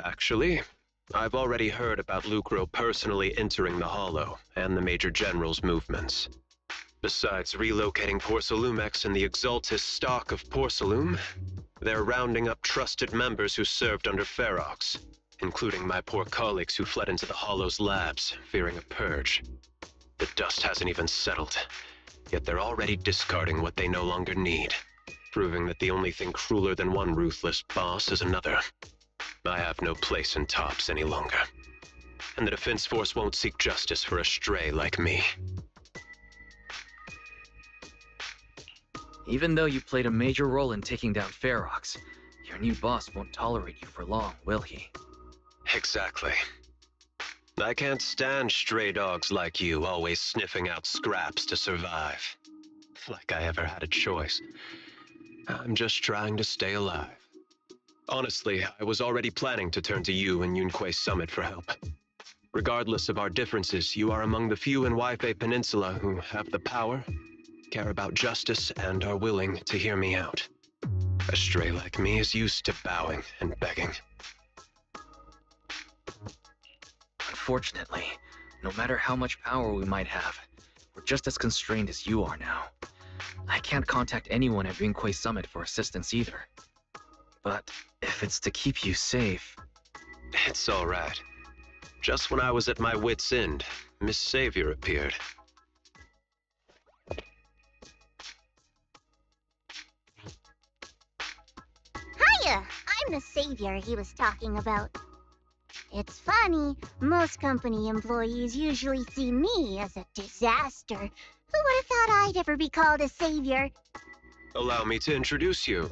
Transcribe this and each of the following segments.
Actually, I've already heard about Lucro personally entering the Hollow and the Major General's movements. Besides relocating Porcelumex and the Exaltis stock of Porcelume, they're rounding up trusted members who served under Ferox, including my poor colleagues who fled into the Hollow's labs, fearing a purge. The dust hasn't even settled, yet they're already discarding what they no longer need, proving that the only thing crueler than one ruthless boss is another. I have no place in Tops any longer, and the Defense Force won't seek justice for a stray like me. Even though you played a major role in taking down Ferox, your new boss won't tolerate you for long, will he? Exactly. I can't stand stray dogs like you always sniffing out scraps to survive. Like I ever had a choice. I'm just trying to stay alive. Honestly, I was already planning to turn to you and Yunque Summit for help. Regardless of our differences, you are among the few in Waifei Peninsula who have the power, care about justice, and are willing to hear me out. A stray like me is used to bowing and begging. Unfortunately, no matter how much power we might have, we're just as constrained as you are now. I can't contact anyone at Yunque Summit for assistance either. But if it's to keep you safe... It's all right. Just when I was at my wit's end, Miss Savior appeared. Hiya! I'm the savior he was talking about. It's funny, most company employees usually see me as a disaster. Who would have thought I'd ever be called a savior? Allow me to introduce you.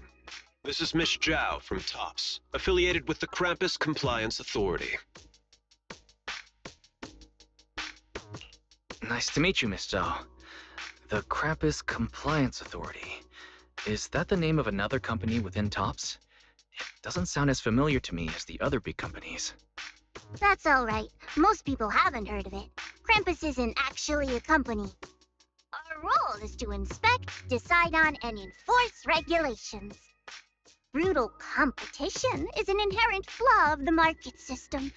This is Miss Zhao from TOPS, affiliated with the Krampus Compliance Authority. Nice to meet you, Miss Zhao. The Krampus Compliance Authority. Is that the name of another company within TOPS? It doesn't sound as familiar to me as the other big companies. That's alright. Most people haven't heard of it. Krampus isn't actually a company. Our role is to inspect, decide on, and enforce regulations. Brutal competition is an inherent flaw of the market system.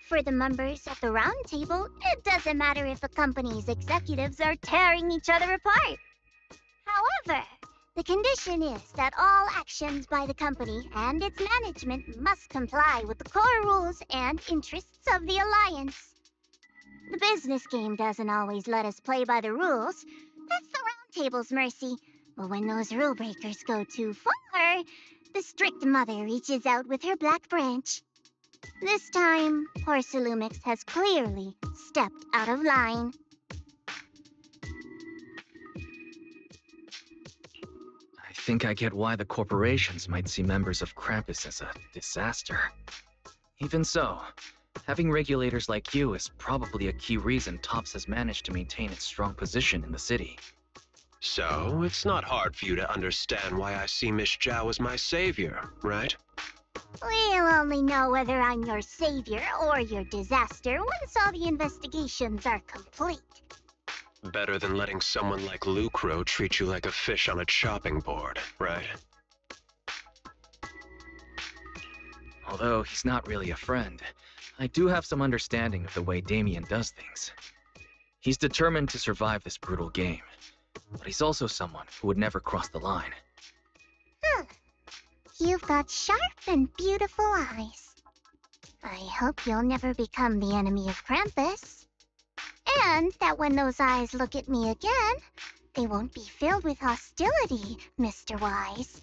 For the members at the round table, it doesn't matter if a company's executives are tearing each other apart. However, the condition is that all actions by the company and its management must comply with the core rules and interests of the Alliance. The business game doesn't always let us play by the rules. That's the round table's mercy. But when those rule breakers go too far, the strict mother reaches out with her black branch. This time, Porcelumix has clearly stepped out of line. I think I get why the corporations might see members of Krampus as a disaster. Even so, having regulators like you is probably a key reason TOPS has managed to maintain its strong position in the city. So, it's not hard for you to understand why I see Miss Zhao as my savior, right? We'll only know whether I'm your savior or your disaster once all the investigations are complete. Better than letting someone like Lucro treat you like a fish on a chopping board, right? Although he's not really a friend, I do have some understanding of the way Damien does things. He's determined to survive this brutal game, but he's also someone who would never cross the line. You've got sharp and beautiful eyes. I hope you'll never become the enemy of Krampus. And that when those eyes look at me again, they won't be filled with hostility, Mr. Wise.